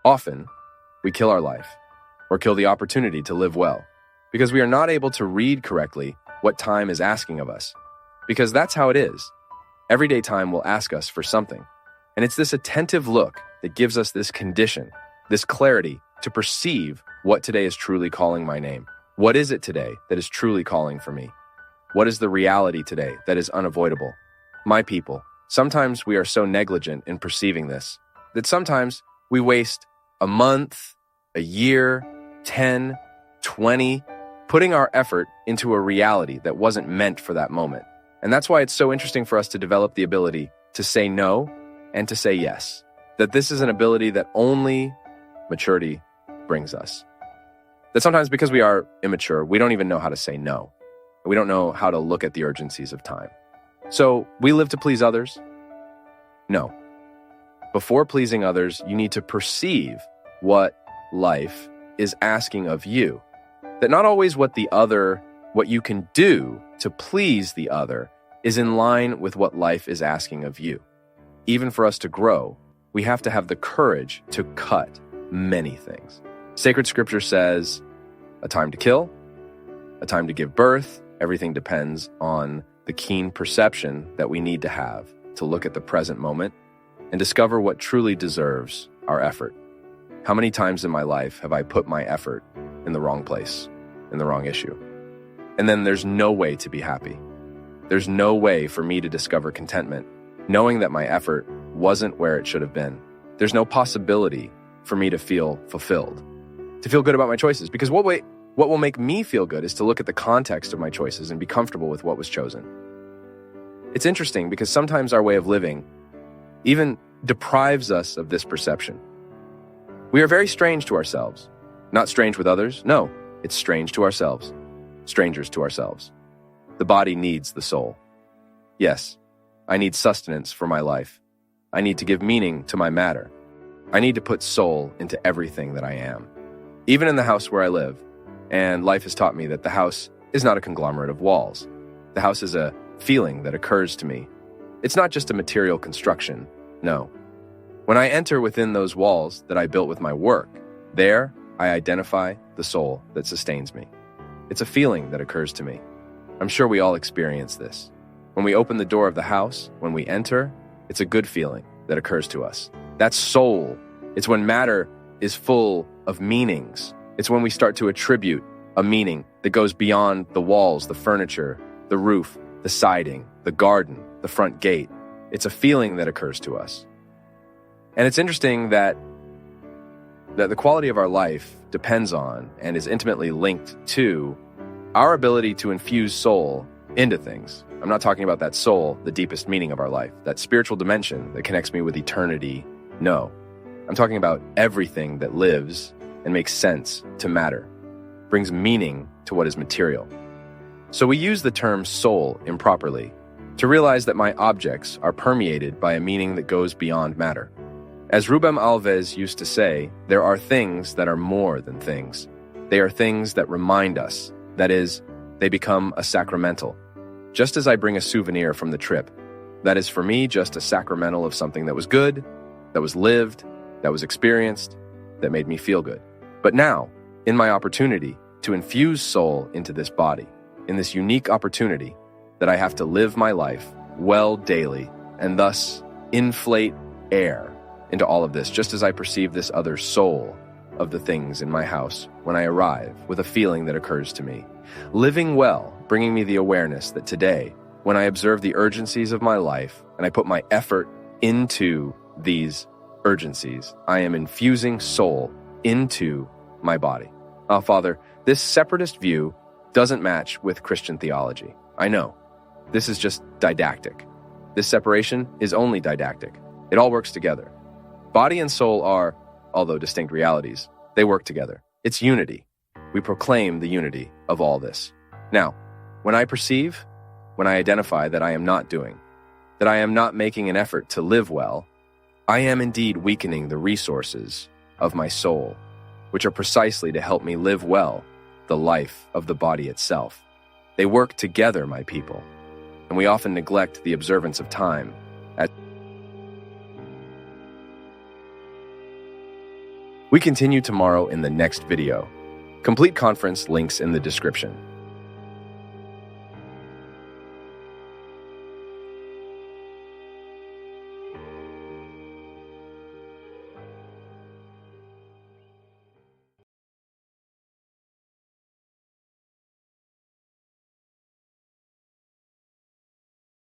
Often, we kill our life or kill the opportunity to live well because we are not able to read correctly what time is asking of us. Because that's how it is. Everyday time will ask us for something. And it's this attentive look that gives us this condition, this clarity to perceive what today is truly calling my name. What is it today that is truly calling for me? What is the reality today that is unavoidable? My people, sometimes we are so negligent in perceiving this that sometimes we waste a month, a year, 10, 20, putting our effort into a reality that wasn't meant for that moment. And that's why it's so interesting for us to develop the ability to say no and to say yes. That this is an ability that only maturity brings us. That sometimes because we are immature, we don't even know how to say no. We don't know how to look at the urgencies of time. So we live to please others? No. Before pleasing others, you need to perceive what life is asking of you. That not always what you can do to please the other is in line with what life is asking of you. Even for us to grow, we have to have the courage to cut many things. Sacred scripture says, a time to kill, a time to give birth. Everything depends on the keen perception that we need to have to look at the present moment and discover what truly deserves our effort. How many times in my life have I put my effort in the wrong place, in the wrong issue? And then there's no way to be happy. There's no way for me to discover contentment, knowing that my effort wasn't where it should have been. There's no possibility for me to feel fulfilled, to feel good about my choices. Because what will make me feel good is to look at the context of my choices and be comfortable with what was chosen. It's interesting because sometimes our way of living even deprives us of this perception. We are very strange to ourselves. Not strange with others. No, it's strange to ourselves. Strangers to ourselves. The body needs the soul. Yes, I need sustenance for my life. I need to give meaning to my matter. I need to put soul into everything that I am. Even in the house where I live, and life has taught me that the house is not a conglomerate of walls. The house is a feeling that occurs to me. It's not just a material construction, no. When I enter within those walls that I built with my work, there I identify the soul that sustains me. It's a feeling that occurs to me. I'm sure we all experience this. When we open the door of the house, when we enter, it's a good feeling that occurs to us. That's soul. It's when matter is full of meanings. It's when we start to attribute a meaning that goes beyond the walls, the furniture, the roof, the siding, the garden, the front gate. It's a feeling that occurs to us. And it's interesting that the quality of our life depends on and is intimately linked to our ability to infuse soul into things. I'm not talking about that soul, the deepest meaning of our life, that spiritual dimension that connects me with eternity. No. I'm talking about everything that lives and makes sense to matter, brings meaning to what is material. So we use the term soul improperly to realize that my objects are permeated by a meaning that goes beyond matter. As Rubem Alves used to say, there are things that are more than things. They are things that remind us. That is, they become a sacramental. Just as I bring a souvenir from the trip, that is for me just a sacramental of something that was good, that was lived, that was experienced, that made me feel good. But now, in my opportunity to infuse soul into this body, in this unique opportunity that I have to live my life well daily and thus inflate air into all of this, just as I perceive this other soul of the things in my house when I arrive with a feeling that occurs to me. Living well, bringing me the awareness that today, when I observe the urgencies of my life and I put my effort into these urgencies, I am infusing soul into my body. Oh, Father, this separatist view doesn't match with Christian theology. I know. This is just didactic. This separation is only didactic. It all works together. Body and soul are, although distinct realities, they work together. It's unity. We proclaim the unity of all this. Now, when I perceive, when I identify that I am not doing, that I am not making an effort to live well, I am indeed weakening the resources of my soul, which are precisely to help me live well the life of the body itself. They work together, my people, and we often neglect the observance of time. We continue tomorrow in the next video. Complete conference links in the description.